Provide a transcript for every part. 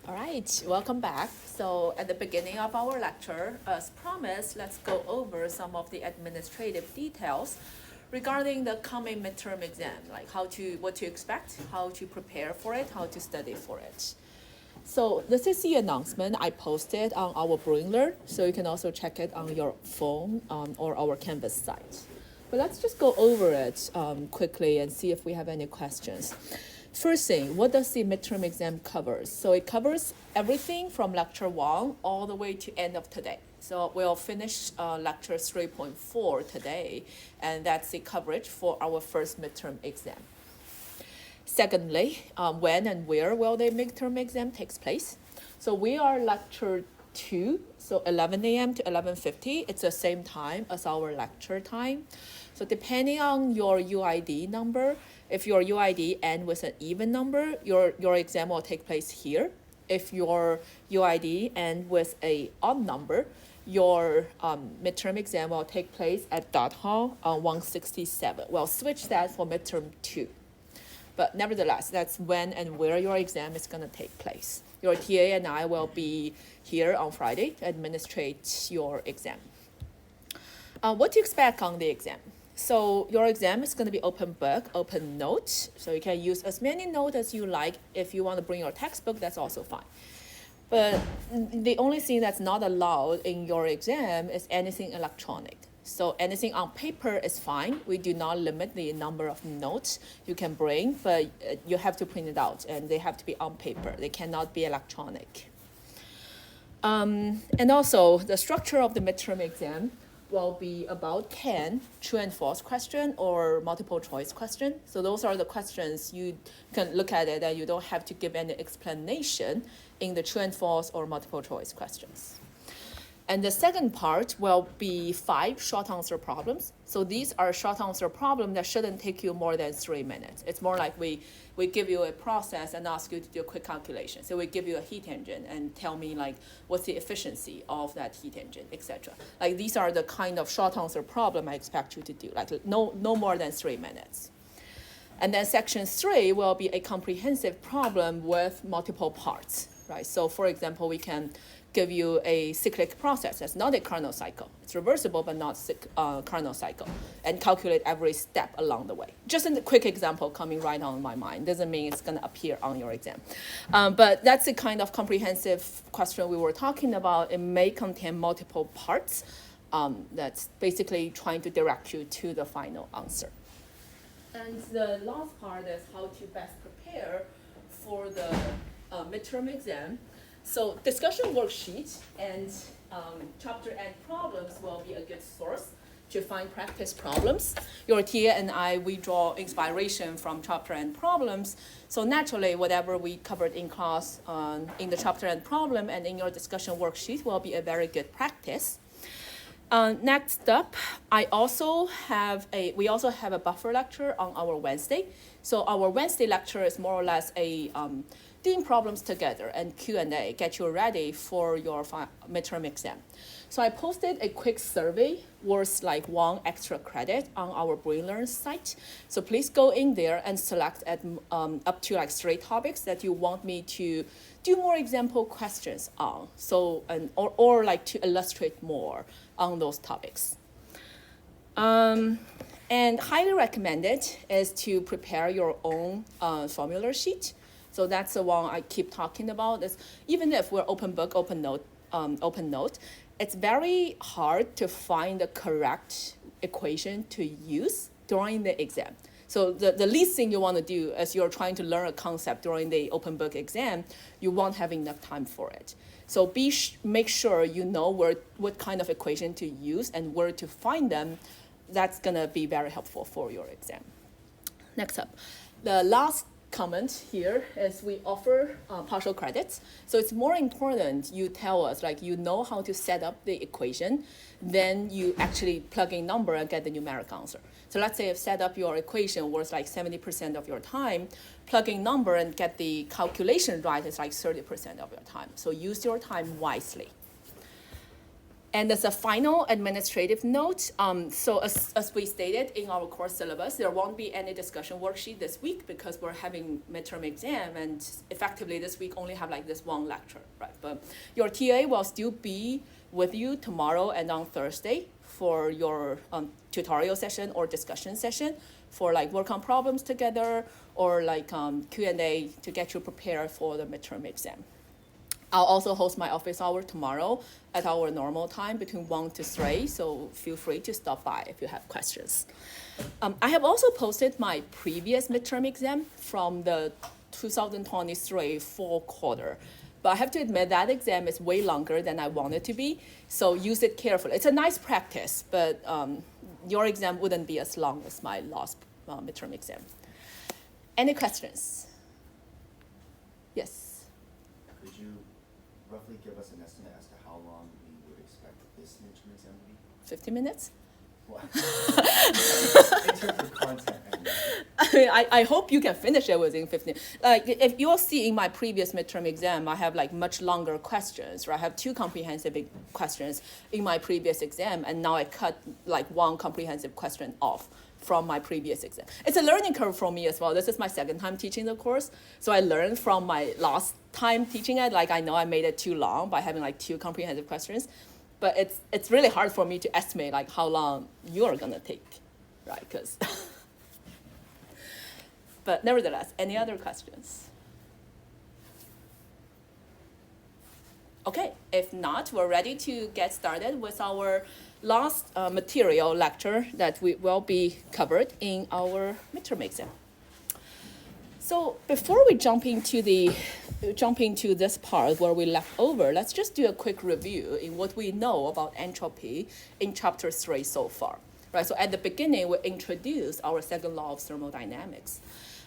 All right, welcome back. So at the beginning of our lecture, as promised, let's go over some of the administrative details regarding the coming midterm exam, like what to expect, how to prepare for it, how to study for it. So this is the announcement I posted on our Brewing, so you can also check it on your phone or our Canvas site. But let's just go over it quickly and see if we have any questions. First thing, what does the midterm exam cover? So it covers everything from lecture 1 all the way to end of today. So we'll finish lecture 3.4 today, and that's the coverage for our first midterm exam. Secondly, when and where will the midterm exam takes place? So we are lecture 2, so 11 a.m. to 11:50. It's the same time as our lecture time. So depending on your UID number, if your UID ends with an even number, your exam will take place here. If your UID ends with an odd number, your midterm exam will take place at Dot Hall on 167. We'll switch that for midterm 2. But nevertheless, that's when and where your exam is going to take place. Your TA and I will be here on Friday to administrate your exam. What to expect on the exam? So your exam is going to be open book, open notes. So you can use as many notes as you like. If you want to bring your textbook, that's also fine. But the only thing that's not allowed in your exam is anything electronic. So anything on paper is fine. We do not limit the number of notes you can bring, but you have to print it out, and they have to be on paper. They cannot be electronic. And also, the structure of the midterm exam will be about 10 true and false question or multiple choice question. So those are the questions you can look at it and you don't have to give any explanation in the true and false or multiple choice questions. And the second part will be 5 short answer problems. So these are short answer problems that shouldn't take you more than 3 minutes. It's more like we give you a process and ask you to do a quick calculation. So we give you a heat engine and tell me like what's the efficiency of that heat engine, etc. Like these are the kind of short answer problem I expect you to do, like no more than 3 minutes. And then section 3 will be a comprehensive problem with multiple parts, right? So for example, we can give you a cyclic process that's not a Carnot cycle. It's reversible but not Carnot cycle, and calculate every step along the way. Just a quick example coming right on my mind. Doesn't mean it's going to appear on your exam. But that's the kind of comprehensive question we were talking about. It may contain multiple parts. That's basically trying to direct you to the final answer. And the last part is how to best prepare for the midterm exam. So discussion worksheet and chapter end problems will be a good source to find practice problems. Your TA and I, we draw inspiration from chapter end problems. So naturally, whatever we covered in class in the chapter end problem and in your discussion worksheet will be a very good practice. Next up, we also have a buffer lecture on our Wednesday. So our Wednesday lecture is more or less a doing problems together and Q&A, get you ready for your midterm exam. So I posted a quick survey worth like 1 extra credit on our BrainLearn site. So please go in there and select up to like 3 topics that you want me to do more example questions on. So or like to illustrate more on those topics. And highly recommended is to prepare your own formula sheet. So that's the one I keep talking about. Is even if we're open book, open note, it's very hard to find the correct equation to use during the exam. So the least thing you want to do as you're trying to learn a concept during the open book exam, you won't have enough time for it. So make sure you know what kind of equation to use and where to find them. That's going to be very helpful for your exam. Next up, the last comment here is we offer partial credits. So it's more important you tell us, like you know how to set up the equation, then you actually plug in number and get the numeric answer. So let's say you've set up your equation worth like 70% of your time, plug in number and get the calculation right is like 30% of your time. So use your time wisely. And as a final administrative note, so as we stated in our course syllabus, there won't be any discussion worksheet this week because we're having midterm exam, and effectively this week only have like this one lecture, right? But your TA will still be with you tomorrow and on Thursday for your tutorial session or discussion session for like work on problems together or like Q&A to get you prepared for the midterm exam. I'll also host my office hour tomorrow at our normal time between 1 to 3, so feel free to stop by if you have questions. I have also posted my previous midterm exam from the 2023 fall quarter, but I have to admit that exam is way longer than I want it to be, so use it carefully. It's a nice practice, but your exam wouldn't be as long as my last midterm exam. Any questions? Yes? Could you roughly give us an estimate as to how long we would expect this midterm exam to be? 50 minutes? What? In terms of content, I mean, I hope you can finish it within 15. Like, if you'll see in my previous midterm exam, I have like much longer questions, right? I have 2 comprehensive questions in my previous exam, and now I cut like 1 comprehensive question off from my previous exam. It's a learning curve for me as well. This is my 2nd time teaching the course, so I learned from my last time teaching it. Like, I know I made it too long by having like 2 comprehensive questions, but it's really hard for me to estimate like how long you're gonna take, right? Because but nevertheless, any other questions? Okay, if not, we're ready to get started with our last material lecture that we will be covered in our midterm exam. So before we jump into this part where we left over, let's just do a quick review in what we know about entropy in chapter 3 so far. Right, so at the beginning, we introduced our 2nd law of thermodynamics.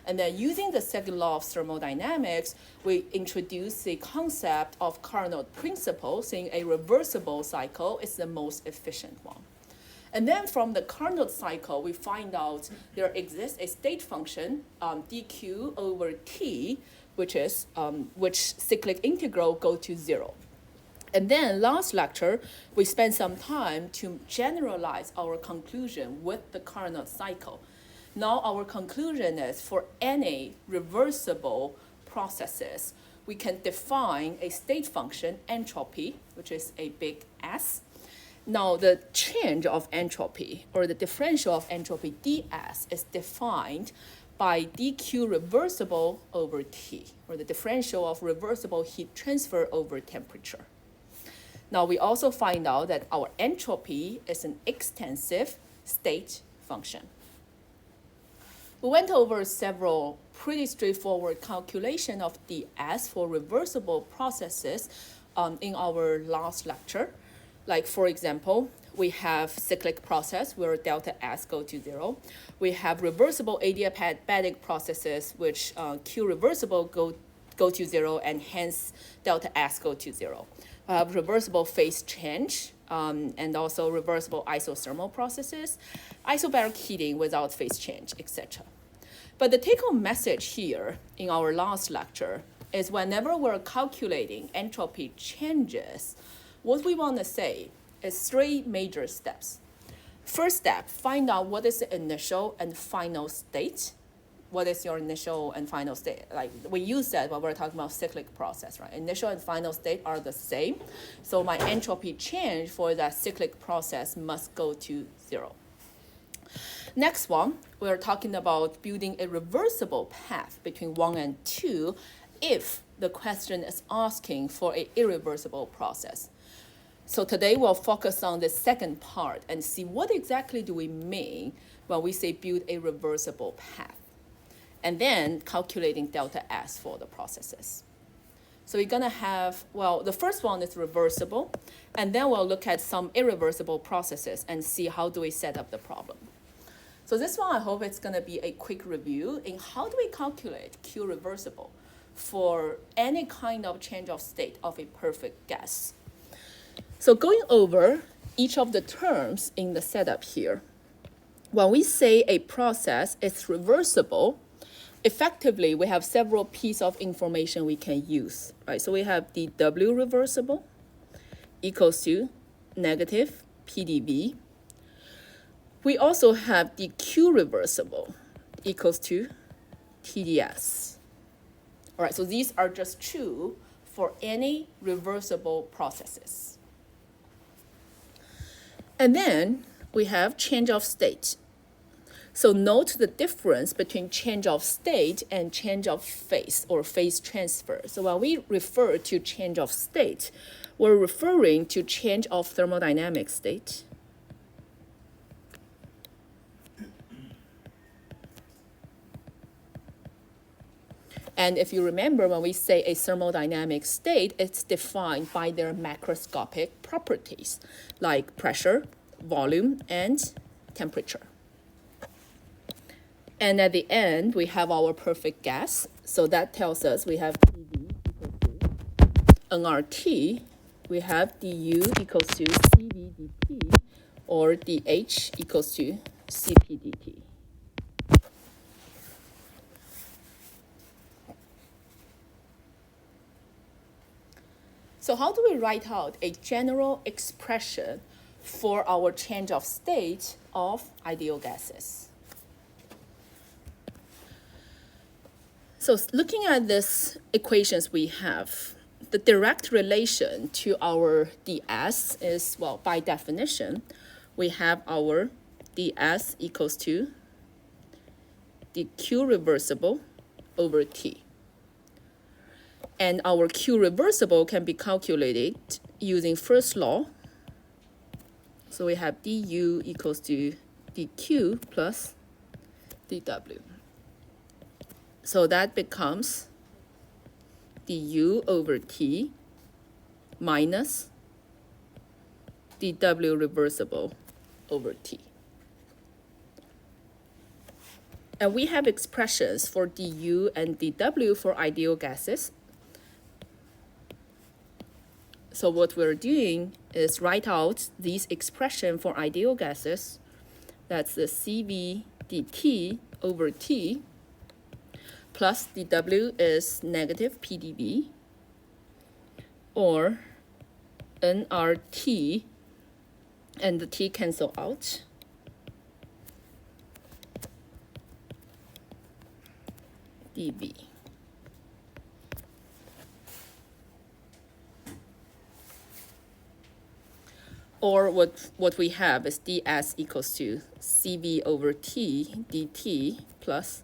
And then using the 2nd law of thermodynamics, we introduce the concept of Carnot principle, saying a reversible cycle is the most efficient one. And then from the Carnot cycle, we find out there exists a state function, dq over t, which cyclic integral go to 0. And then last lecture, we spent some time to generalize our conclusion with the Carnot cycle. Now our conclusion is for any reversible processes, we can define a state function, entropy, which is a big S. Now the change of entropy, or the differential of entropy ds, is defined by dq reversible over T, or the differential of reversible heat transfer over temperature. Now we also find out that our entropy is an extensive state function. We went over several pretty straightforward calculation of ds for reversible processes in our last lecture. Like, for example, we have cyclic process where delta S go to 0. We have reversible adiabatic processes which Q reversible go to 0, and hence delta S go to 0. We have reversible phase change and also reversible isothermal processes, isobaric heating without phase change, etc. But the take-home message here in our last lecture is whenever we're calculating entropy changes, what we want to say is 3 major steps. First step, find out what is the initial and final state. What is your initial and final state? Like, we use that when we're talking about cyclic process, right? Initial and final state are the same. So my entropy change for that cyclic process must go to 0. Next one, we're talking about building a reversible path between 1 and 2 if the question is asking for an irreversible process. So today we'll focus on the second part and see what exactly do we mean when we say build a reversible path, and then calculating delta S for the processes. So we're gonna have, well, the first one is reversible, and then we'll look at some irreversible processes and see how do we set up the problem. So this one, I hope it's gonna be a quick review in how do we calculate Q reversible for any kind of change of state of a perfect gas. So going over each of the terms in the setup here, when we say a process is reversible, effectively we have several pieces of information we can use, right? So we have the W reversible equals to negative PdV. We also have the Q reversible equals to TdS. All right, so these are just true for any reversible processes. And then we have change of state. So note the difference between change of state and change of phase or phase transfer. So when we refer to change of state, we're referring to change of thermodynamic state. And if you remember, when we say a thermodynamic state, it's defined by their macroscopic properties, like pressure, volume, and temperature. And at the end, we have our perfect gas. So that tells us we have PV equals to nRT. We have du equals to CV dt, or dH equals to Cp dt. So how do we write out a general expression for our change of state of ideal gases? So looking at these equations we have, the direct relation to our ds is, well, by definition, we have our ds equals to the Q reversible over T. And our Q reversible can be calculated using first law. So we have du equals to dq plus dw. So that becomes du over T minus dw reversible over T. And we have expressions for du and dw for ideal gases. So what we're doing is write out these expression for ideal gases. That's the Cv dt over T plus dw is negative PdV, or nRT, and the T cancel out. dV. Or what we have is ds equals to Cv over T dt plus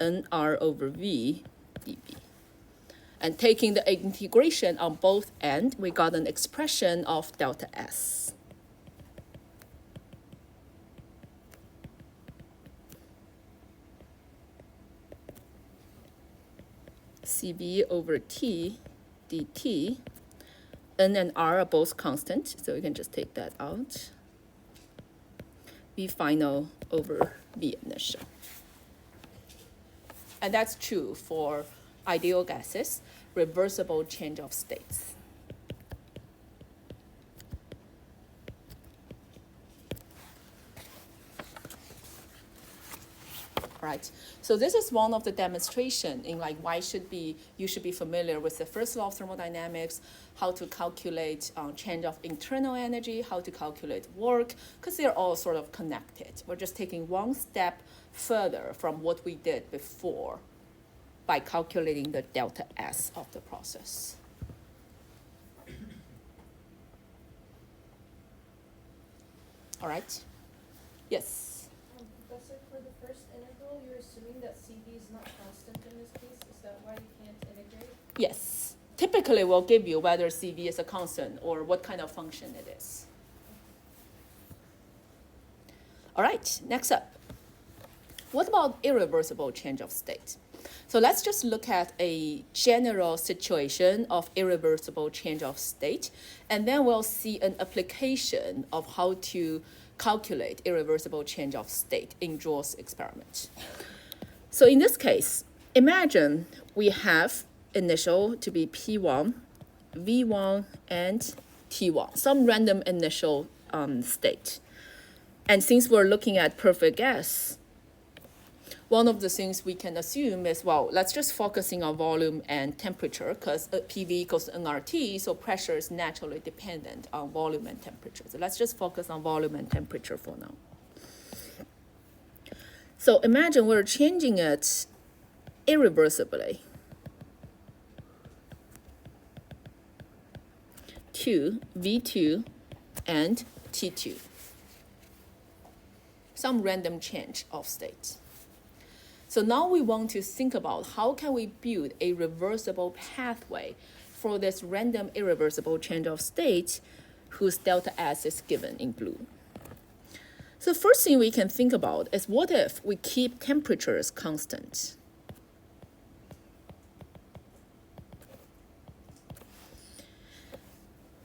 nR over V dV. And taking the integration on both ends, we got an expression of delta S. Cv over T dt. N and R are both constant, so we can just take that out. V final over V initial. And that's true for ideal gases, reversible change of states. Right. So this is one of the demonstration in like why you should be familiar with the first law of thermodynamics, how to calculate change of internal energy, how to calculate work, because they're all sort of connected. We're just taking one step further from what we did before by calculating the delta S of the process. All right. Yes. Professor, for the first integral, you're assuming that CV is not constant in this case. Is that why you can't integrate? Yes. Typically, we'll give you whether CV is a constant or what kind of function it is. All right, next up. What about irreversible change of state? So let's just look at a general situation of irreversible change of state, and then we'll see an application of how to calculate irreversible change of state in Joule's experiment. So in this case, imagine we have initial to be P1, V1, and T1, some random initial state. And since we're looking at perfect gas, one of the things we can assume is, well, let's just focusing on volume and temperature because PV equals nRT, so pressure is naturally dependent on volume and temperature. So let's just focus on volume and temperature for now. So imagine we're changing it irreversibly to V2 and T2, some random change of state. So now we want to think about how can we build a reversible pathway for this random irreversible change of state whose delta S is given in blue. So the first thing we can think about is what if we keep temperatures constant?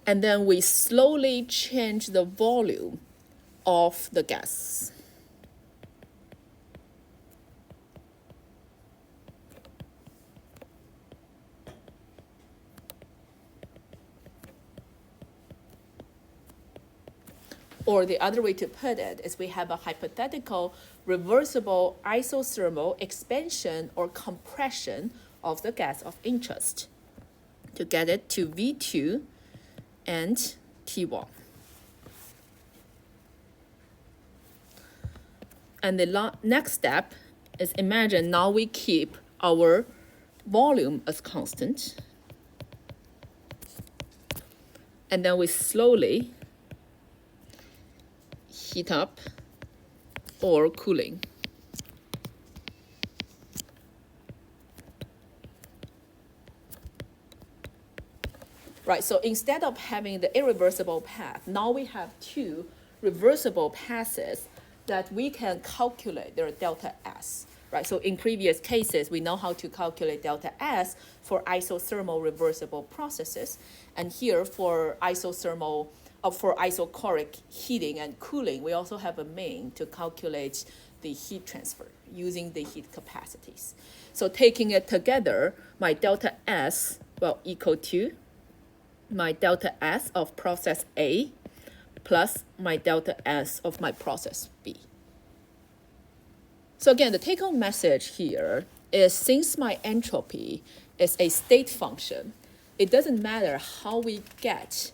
And then we slowly change the volume of the gas. Or the other way to put it is we have a hypothetical reversible isothermal expansion or compression of the gas of interest to get it to V2 and T1. And the next step is imagine now we keep our volume as constant. And then we slowly heat up or cooling. Right, so instead of having the irreversible path, now we have two reversible passes that we can calculate their delta S. Right, so in previous cases, we know how to calculate delta S for isothermal reversible processes. And here for isothermal for isochoric heating and cooling, we also have a main to calculate the heat transfer using the heat capacities. So taking it together, my delta S will equal to my delta S of process A plus my delta S of my process B. So again, the take-home message here is since my entropy is a state function, it doesn't matter how we get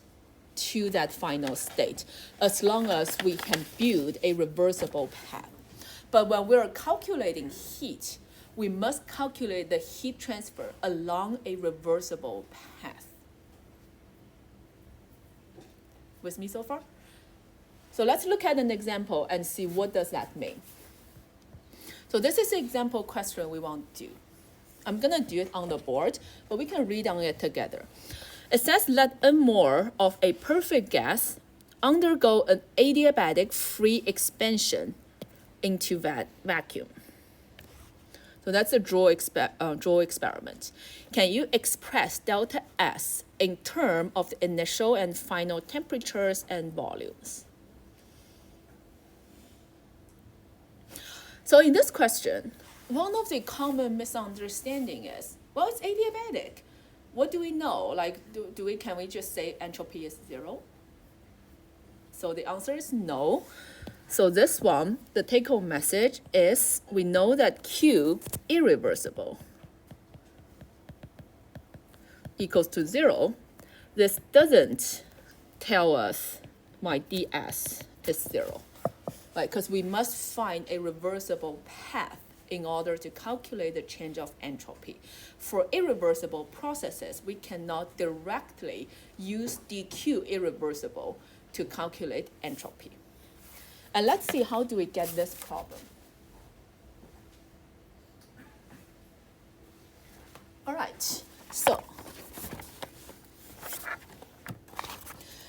to that final state, as long as we can build a reversible path. But when we're calculating heat, we must calculate the heat transfer along a reversible path. With me so far? So let's look at an example and see what does that mean. So this is an example question we want to do. I'm gonna do it on the board, but we can read on it together. It says let N more of a perfect gas undergo an adiabatic free expansion into vacuum. So that's a draw experiment. Can you express delta S in terms of the initial and final temperatures and volumes? So in this question, one of the common misunderstanding is, well, it's adiabatic. What do we know? Like, can we just say entropy is 0? So the answer is no. So this one, the take-home message is we know that Q irreversible equals to 0. This doesn't tell us my ds is 0, right? Because we must find a reversible path in order to calculate the change of entropy. For irreversible processes, we cannot directly use dq irreversible to calculate entropy. And let's see how do we get this problem. All right, so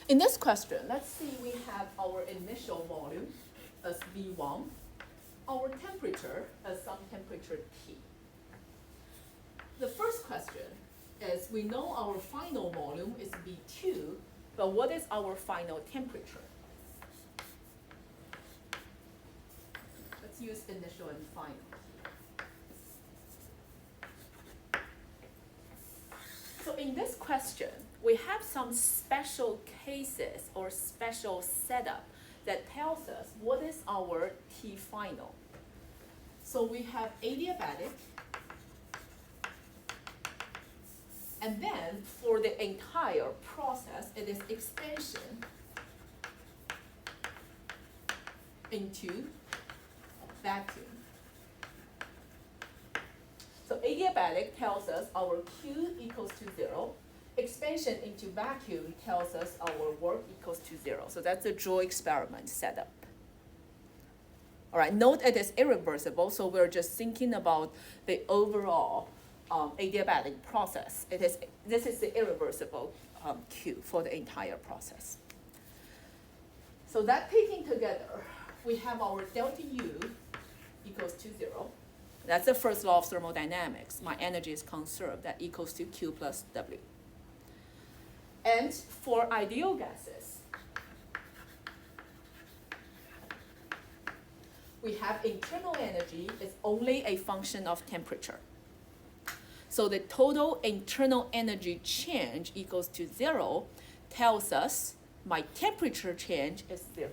in this question, let's see we have our initial volume as V1, our temperature as some temperature T. The first question is we know our final volume is V2, but what is our final temperature? Let's use initial and final. So in this question, we have some special cases or special setup that tells us what is our T final. So we have adiabatic. And then for the entire process, it is expansion into vacuum. So adiabatic tells us our Q equals to 0. Expansion into vacuum tells us our work equals to 0. So that's the Joule experiment setup. All right, note it is irreversible, so we're just thinking about the overall adiabatic process. This is the irreversible Q for the entire process. So that taken together, we have our delta U equals to 0. That's the first law of thermodynamics. My energy is conserved. That equals to Q plus W. And for ideal gases, we have internal energy is only a function of temperature. So the total internal energy change equals to 0 tells us my temperature change is 0.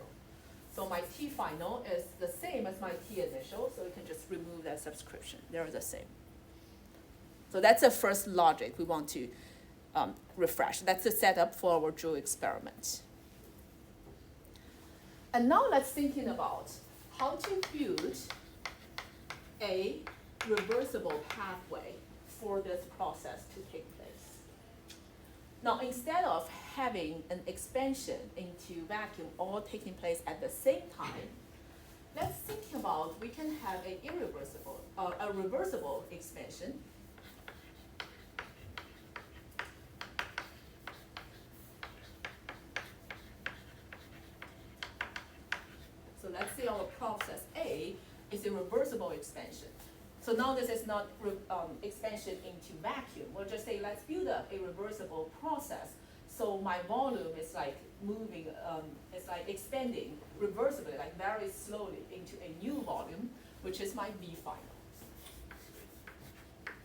So my T final is the same as my T initial, so we can just remove that subscription. They're the same. So that's the first logic we want to refresh. That's the setup for our Joule experiment. And now let's thinking about how to build a reversible pathway for this process to take place. Now, instead of having an expansion into vacuum all taking place at the same time, let's think about we can have a reversible expansion. So let's say our process A is a reversible expansion. So now this is not expansion into vacuum. We'll just say let's build up a reversible process. So my volume is like moving, it's like expanding reversibly, like very slowly into a new volume, which is my V final.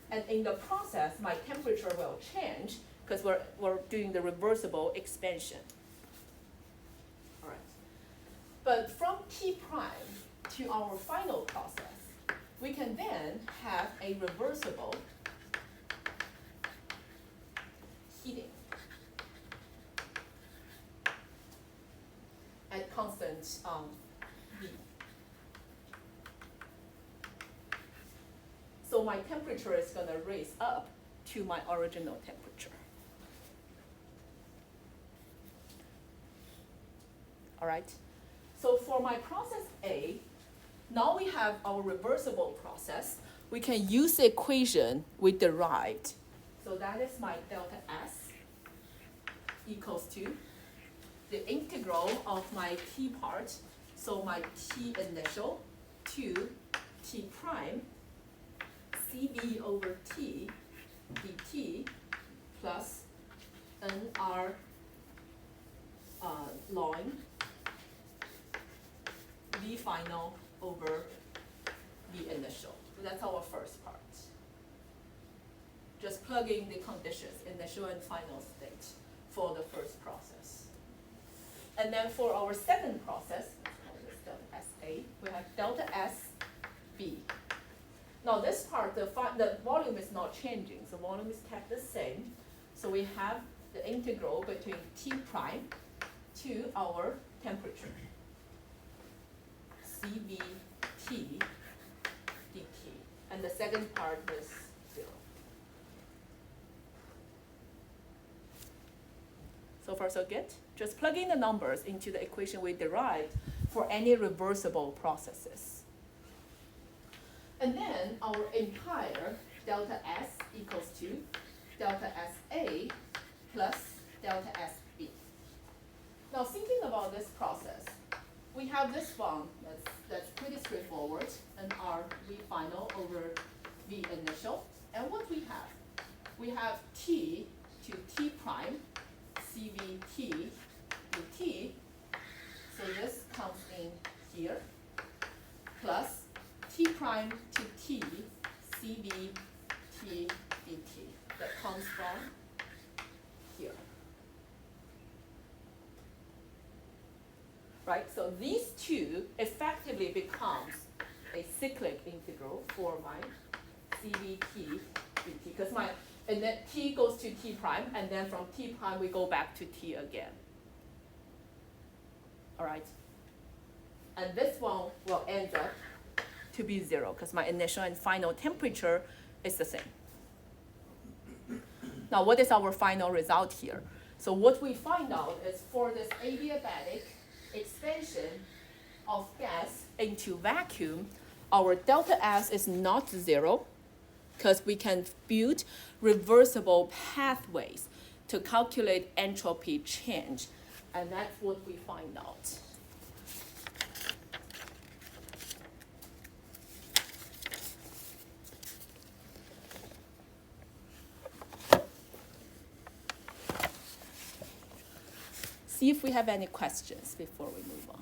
And in the process, my temperature will change because we're doing the reversible expansion. All right. But from T prime to our final process, we can then have a reversible heating at constant V. So my temperature is going to raise up to my original temperature. All right. So for my process A, now we have our reversible process. We can use the equation we derived. So that is my delta S equals to the integral of my T part, so my T initial to T prime, CB over T dt plus NR ln V final over V initial. So that's our first part. Just plugging the conditions, initial and final state, for the first process. And then for our second process, let's call this delta SA, we have delta SB. Now this part, the volume is not changing, so volume is kept the same. So we have the integral between T prime to our temperature, CVT dt. And the second part is 0. So far so good? Just plug in the numbers into the equation we derived for any reversible processes. And then our entire delta S equals to delta SA plus delta SB. Now thinking about this process, we have this one that's pretty straightforward, and our V final over V initial. And what we have T to T prime, CVT dt, so this comes in here, plus T prime to T, CVT dt, that comes from here. Right, so these two effectively becomes a cyclic integral for my CVT dt, because and then t goes to t prime, and then from t prime we go back to t again. All right. And this one will end up to be 0, because my initial and final temperature is the same. Now, what is our final result here? So what we find out is for this adiabatic expansion of gas into vacuum, our delta S is not 0, because we can build reversible pathways to calculate entropy change. And that's what we find out. See if we have any questions before we move on.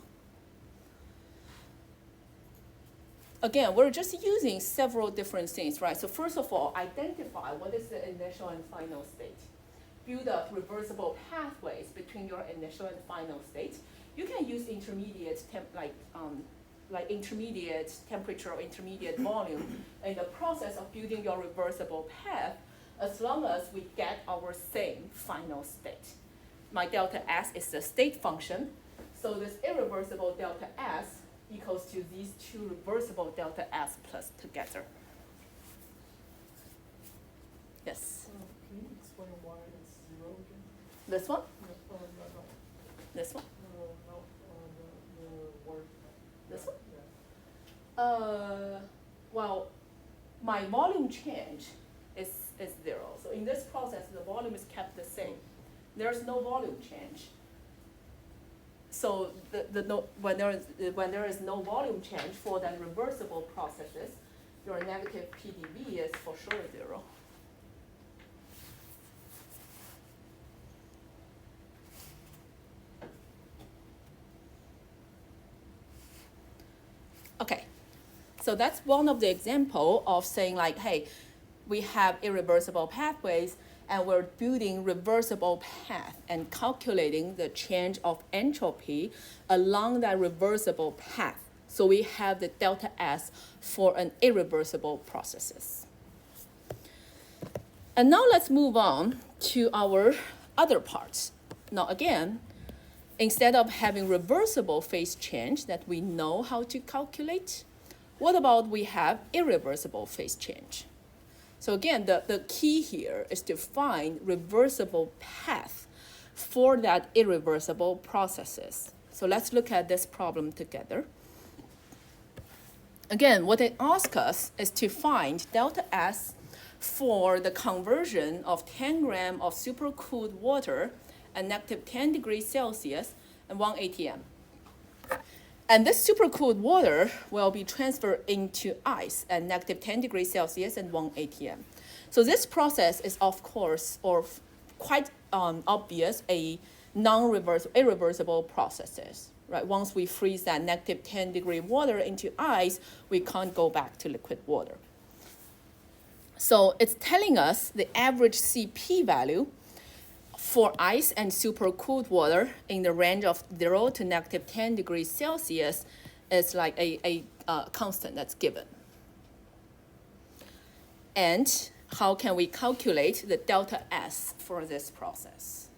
Again, we're just using several different things, right? So first of all, identify what is the initial and final state. Build up reversible pathways between your initial and final state. You can use intermediate intermediate temperature or intermediate volume in the process of building your reversible path, as long as we get our same final state. My delta S is the state function, so this irreversible delta S equals to these two reversible delta S plus together. Yes? Can you explain why it's 0 again? This one? No. This one? No, the word. This one? Yeah. Well, my volume change is 0. So in this process, the volume is kept the same. There's no volume change. So when there is no volume change for the reversible processes, your negative PdV is for sure 0. Okay, so that's one of the example of saying like, hey, we have irreversible pathways, and we're building reversible path and calculating the change of entropy along that reversible path. So we have the delta S for an irreversible processes. And now let's move on to our other parts. Now again, instead of having reversible phase change that we know how to calculate, what about we have irreversible phase change? So again, the key here is to find reversible path for that irreversible processes. So let's look at this problem together. Again, what it asks us is to find delta S for the conversion of 10 grams of supercooled water at negative 10 degrees Celsius and 1 atm. And this supercooled water will be transferred into ice at negative 10 degrees Celsius and 1 atm. So this process is, of course, or quite obvious, a irreversible processes, right? Once we freeze that negative 10 degree water into ice, we can't go back to liquid water. So it's telling us the average CP value for ice and supercooled water in the range of 0 to negative 10 degrees Celsius is like a constant that's given. And how can we calculate the delta S for this process?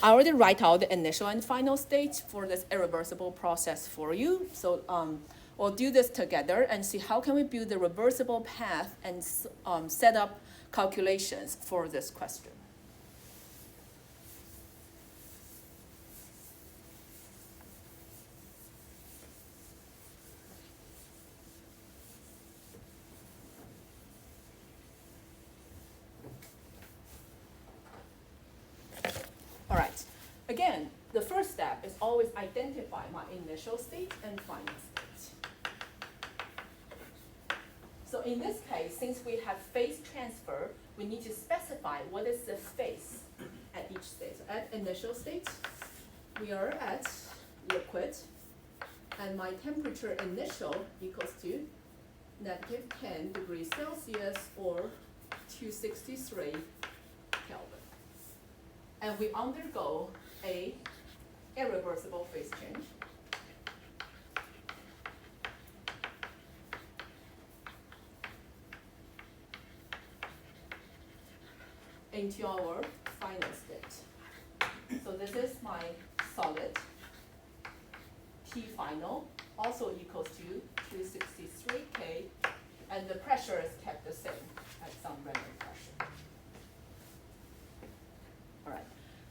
I already write out the initial and final state for this irreversible process for you. So we'll do this together and see how can we build the reversible path and set up calculations for this question. All right. Again, the first step is always identify my initial state and final state. So in this case, since we have phase transfer, we need to specify what is the phase at each state. So at initial state, we are at liquid, and my temperature initial equals to negative 10 degrees Celsius or 263 Kelvin. And we undergo a irreversible phase change. into our final state. So this is my solid. T final also equals to 263K, and the pressure is kept the same at some random pressure. All right,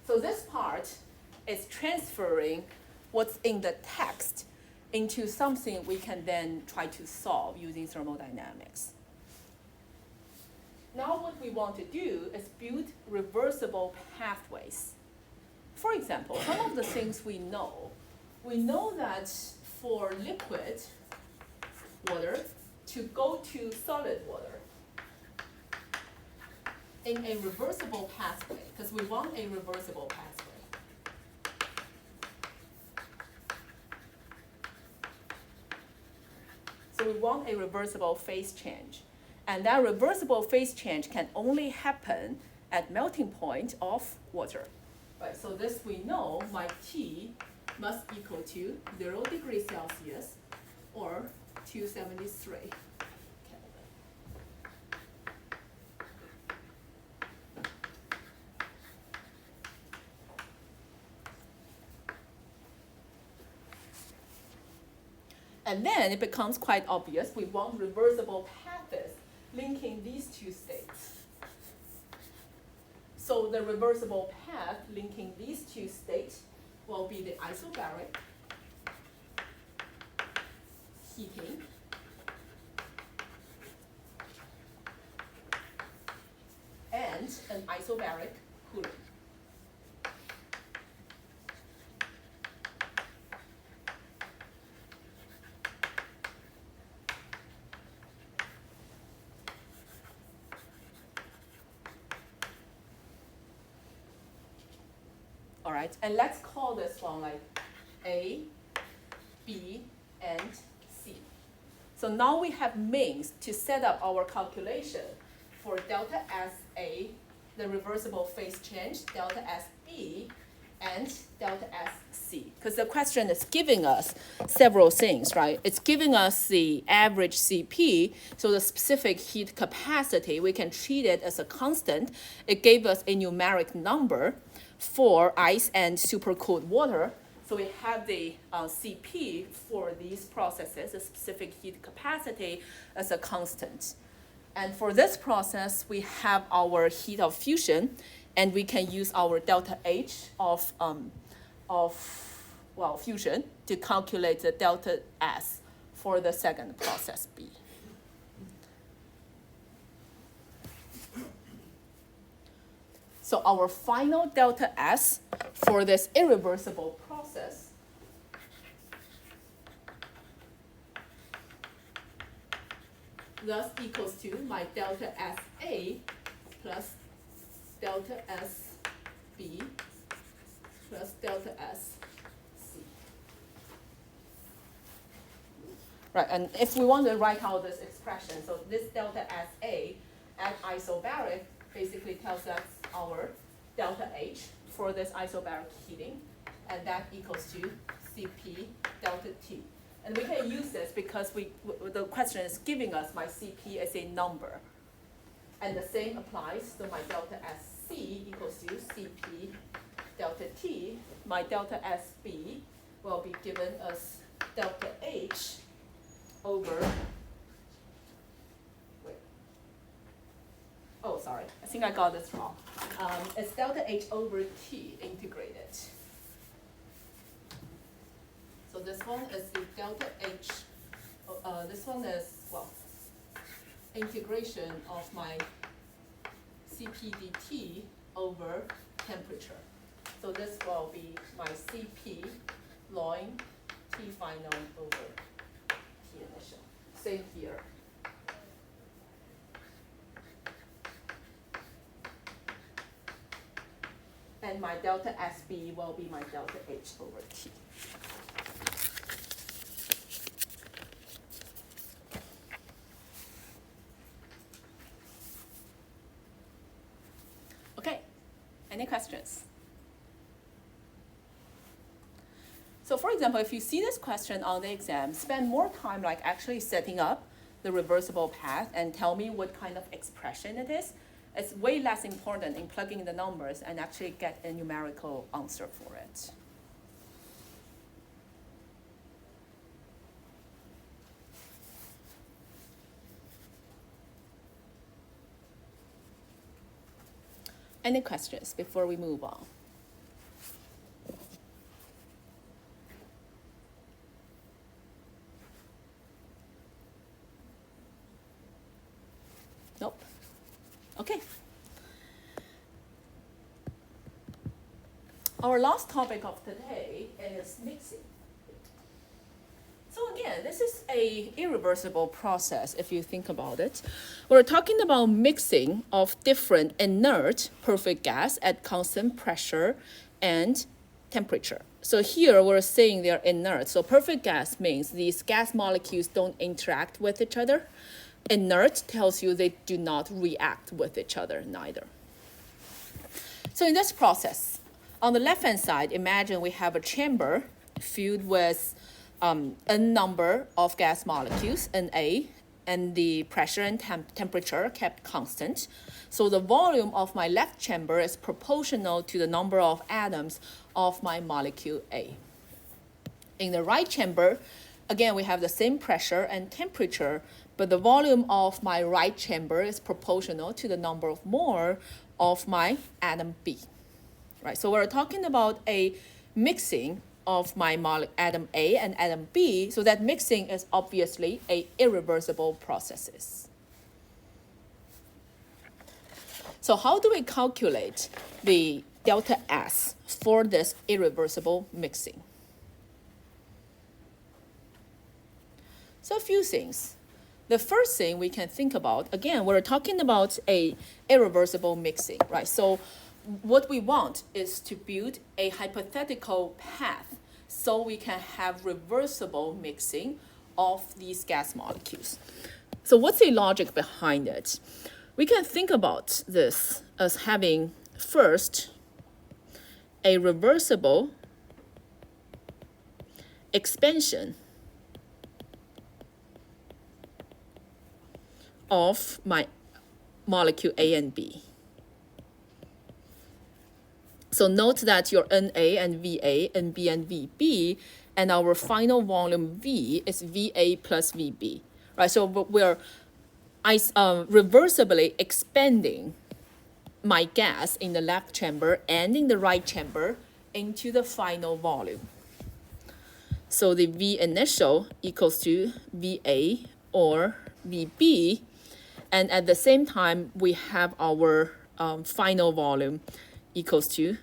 so this part is transferring what's in the text into something we can then try to solve using thermodynamics. Now what we want to do is build reversible pathways. For example, some of the things we know that for liquid water to go to solid water in a reversible pathway, because we want a reversible pathway. So we want a reversible phase change. And that reversible phase change can only happen at melting point of water. Right, so this we know my T must equal to 0 degrees Celsius or 273 Kelvin. And then it becomes quite obvious we want reversible paths linking these two states. So the reversible path linking these two states will be the isobaric heating and an isobaric cooling. All right, and let's call this one like A, B, and C. So now we have means to set up our calculation for delta SA, the reversible phase change, delta SB, and delta SC. Because the question is giving us several things, right? It's giving us the average CP, so the specific heat capacity, we can treat it as a constant. It gave us a numeric number for ice and supercooled water. So we have the CP for these processes, the specific heat capacity, as a constant. And for this process, we have our heat of fusion, and we can use our delta H of fusion to calculate the delta S for the second process B. So our final delta S for this irreversible process thus equals to my delta SA plus delta SB plus delta SC. Right, and if we want to write out this expression, so this delta SA at isobaric basically tells us our delta H for this isobaric heating, and that equals to CP delta T. And we can use this because the question is giving us my CP as a number. And the same applies to my delta SC equals to CP delta T. My delta SB will be given as delta H over, oh, sorry, I think I got this wrong. It's delta H over T integrated. So this one is the delta H, this one is, well, integration of my Cp dt over temperature. So this will be my Cp ln T final over T initial. Same here. And my delta SB will be my delta H over T. Okay, any questions? So for example, if you see this question on the exam, spend more time like actually setting up the reversible path and tell me what kind of expression it is, It's way less important in plugging the numbers and actually get a numerical answer for it. Any questions before we move on? Nope. Okay. Our last topic of today is mixing. So again, this is a irreversible process if you think about it. We're talking about mixing of different inert perfect gas at constant pressure and temperature. So here we're saying they're inert. So perfect gas means these gas molecules don't interact with each other. Inert tells you they do not react with each other neither. So in this process, on the left-hand side, imagine we have a chamber filled with n number of gas molecules, Na, and the pressure and temperature kept constant. So the volume of my left chamber is proportional to the number of atoms of my molecule A. In the right chamber, again, we have the same pressure and temperature, but the volume of my right chamber is proportional to the number of mole of my atom B. Right, so we're talking about a mixing of my atom A and atom B, so that mixing is obviously a irreversible process. So how do we calculate the delta S for this irreversible mixing? So a few things. The first thing we can think about, again, we're talking about a irreversible mixing, right? So what we want is to build a hypothetical path so we can have reversible mixing of these gas molecules. So what's the logic behind it? We can think about this as having first a reversible expansion of my molecule A and B. So note that your Na and Va, Nb and Vb, and our final volume V is Va plus Vb, right? So we're reversibly expanding my gas in the left chamber and in the right chamber into the final volume. So the V initial equals to Va or Vb, and at the same time, we have our final volume equals to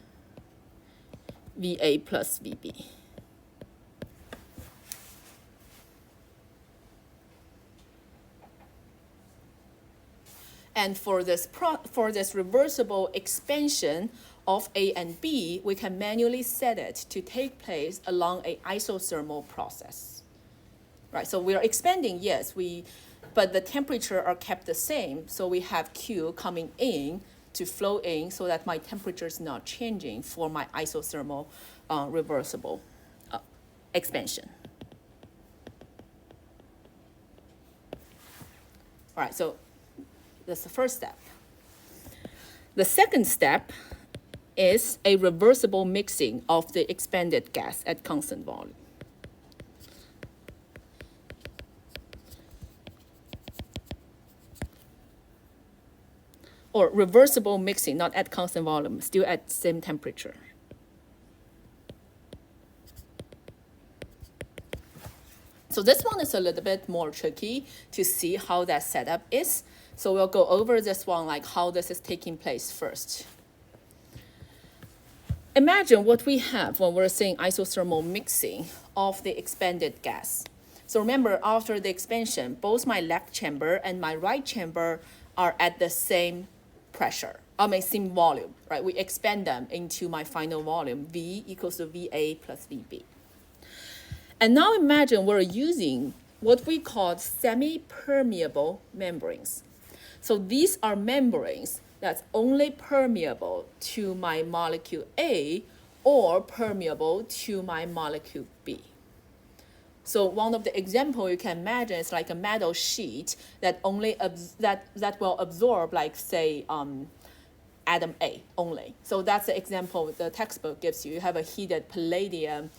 Va plus Vb. And for this reversible expansion of A and B, we can manually set it to take place along an isothermal process. Right, so we are expanding, yes, but the temperature are kept the same, so we have Q coming in to flow in so that my temperature is not changing for my isothermal reversible expansion. All right, so that's the first step. The second step is a reversible mixing of the expanded gas at constant volume. Or reversible mixing, not at constant volume, still at same temperature. So this one is a little bit more tricky to see how that setup is. So we'll go over this one, like how this is taking place first. Imagine what we have when we're saying isothermal mixing of the expanded gas. So remember, after the expansion, both my left chamber and my right chamber are at the same pressure, same volume, right? We expand them into my final volume, V equals to Va plus Vb. And now imagine we're using what we call semi-permeable membranes. So these are membranes that's only permeable to my molecule A or permeable to my molecule B. So one of the example you can imagine is like a metal sheet that only that will absorb, like, say, atom A only. So that's the example the textbook gives you. You have a heated palladium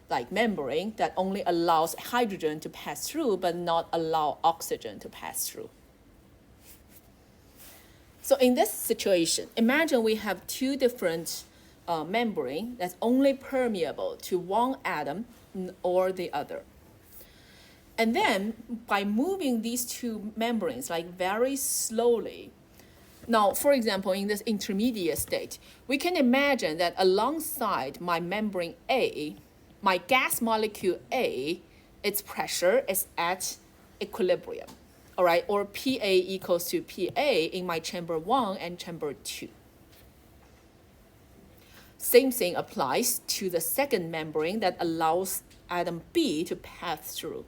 like membrane that only allows hydrogen to pass through but not allow oxygen to pass through. So in this situation, imagine we have two different membrane that's only permeable to one atom or the other. And then by moving these two membranes like very slowly, now, for example, in this intermediate state, we can imagine that alongside my membrane A, my gas molecule A, its pressure is at equilibrium, all right, or PA equals to PA in my chamber 1 and chamber 2. Same thing applies to the second membrane that allows atom B to pass through.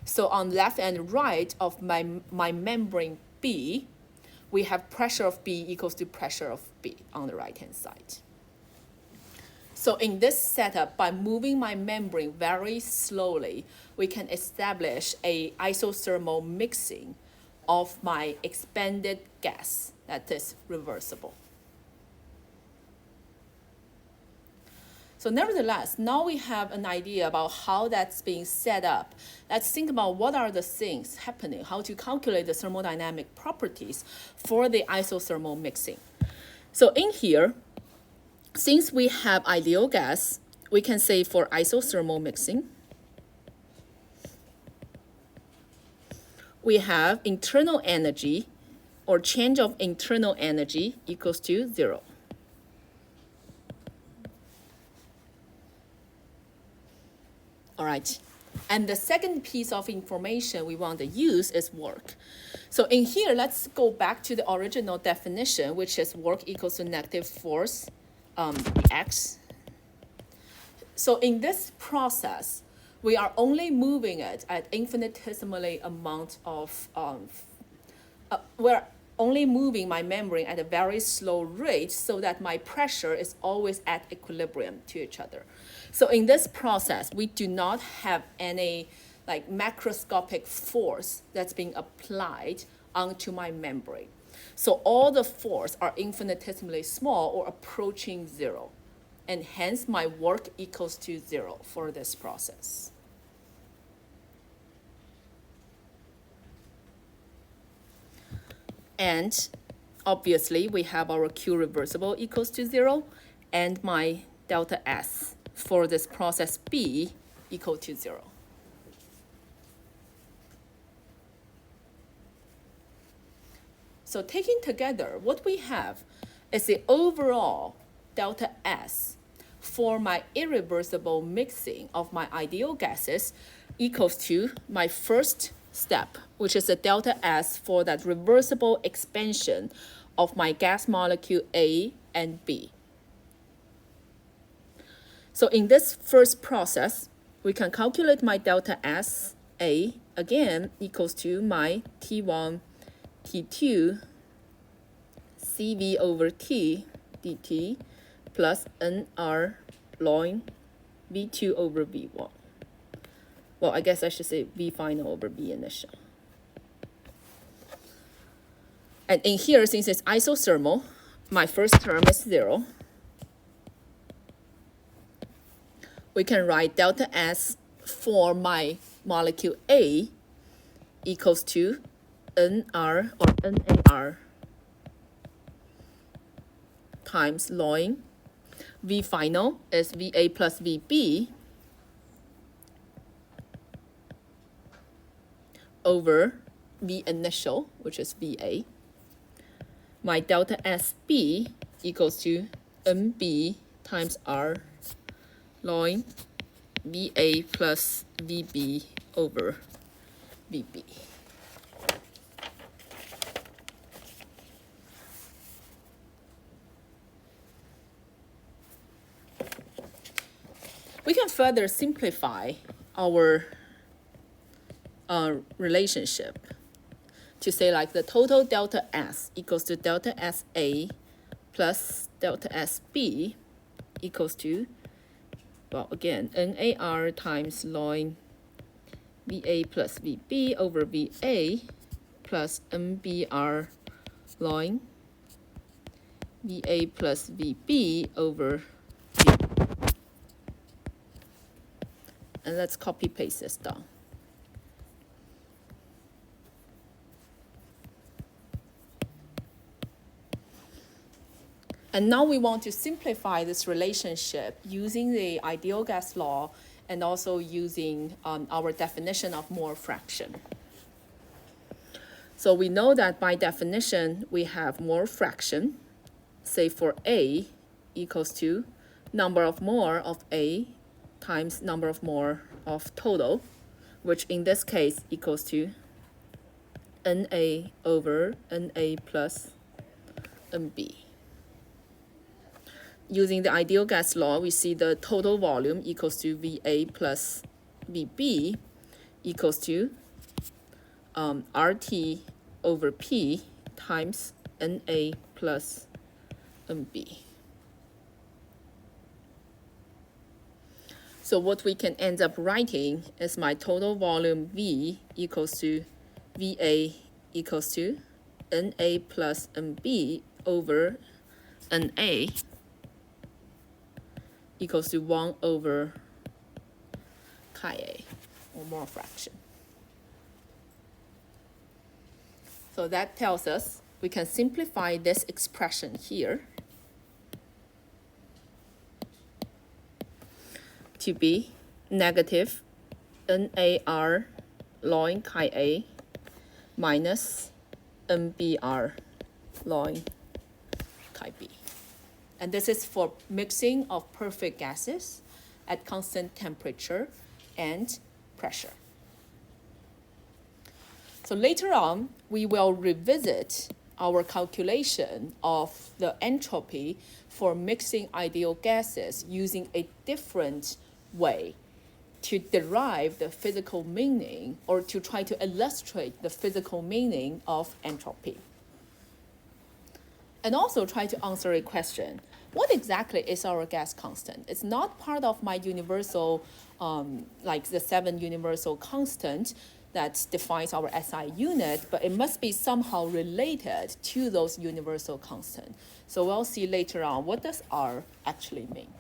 So on left and right of my membrane B, we have pressure of B equals to pressure of B on the right-hand side. So in this setup, by moving my membrane very slowly, we can establish a isothermal mixing of my expanded gas that is reversible. So nevertheless, now we have an idea about how that's being set up. Let's think about what are the things happening, how to calculate the thermodynamic properties for the isothermal mixing. So in here, since we have ideal gas, we can say for isothermal mixing, we have internal energy or change of internal energy equals to 0. All right, and the second piece of information we want to use is work. So in here, let's go back to the original definition, which is work equals to negative force x. So in this process, we are only moving it at infinitesimally amount of, we're only moving my membrane at a very slow rate so that my pressure is always at equilibrium to each other. So in this process, we do not have any like macroscopic force that's being applied onto my membrane. So all the force are infinitesimally small or approaching 0. And hence my work equals to 0 for this process. And obviously we have our Q reversible equals to 0 and my delta S for this process B equal to 0. So taking together, what we have is the overall delta S for my irreversible mixing of my ideal gases equals to my first step, which is the delta S for that reversible expansion of my gas molecule A and B. So in this first process, we can calculate my delta S A again equals to my T1, T2, CV over T dt plus NR ln V2 over V1. Well, I guess I should say V final over V initial. And in here, since it's isothermal, my first term is 0. We can write delta S for my molecule A equals to NR or NAR times ln V final is VA plus VB over V initial, which is VA. My delta SB equals to MB times R ln VA plus VB over VB. We can further simplify our relationship to say like the total delta S equals to delta SA plus delta SB equals to, well, again, NAR times ln VA plus VB over VA plus NBR ln VA plus VB over V. And let's copy paste this down. And now we want to simplify this relationship using the ideal gas law and also using our definition of mole fraction. So we know that by definition, we have mole fraction, say for A equals to number of mole of A times number of mole of total, which in this case equals to NA over NA plus NB. Using the ideal gas law, we see the total volume equals to VA plus VB equals to RT over P times NA plus NB. So what we can end up writing is my total volume V equals to VA equals to NA plus NB over NA equals to 1 over chi A, or mole fraction. So that tells us we can simplify this expression here to be negative NAR ln chi A minus NBR ln chi B. And this is for mixing of perfect gases at constant temperature and pressure. So later on, we will revisit our calculation of the entropy for mixing ideal gases using a different way to derive the physical meaning or to try to illustrate the physical meaning of entropy. And also try to answer a question. What exactly is our gas constant? It's not part of my universal, like the 7 universal constant that defines our SI unit, but it must be somehow related to those universal constants. So we'll see later on what does R actually mean.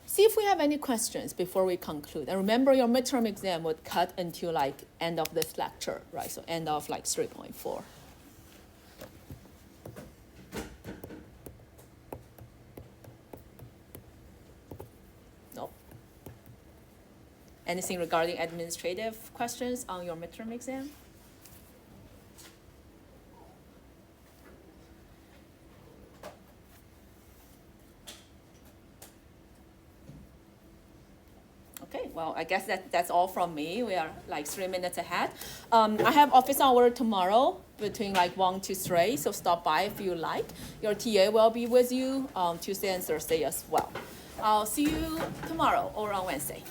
See if we have any questions before we conclude. And remember, your midterm exam would cut until like end of this lecture, right? So end of like 3.4. No. Anything regarding administrative questions on your midterm exam? Okay, well, I guess that's all from me. We are like 3 minutes ahead. I have office hour tomorrow between like 1 to 3, so stop by if you like. Your TA will be with you Tuesday and Thursday as well. I'll see you tomorrow or on Wednesday.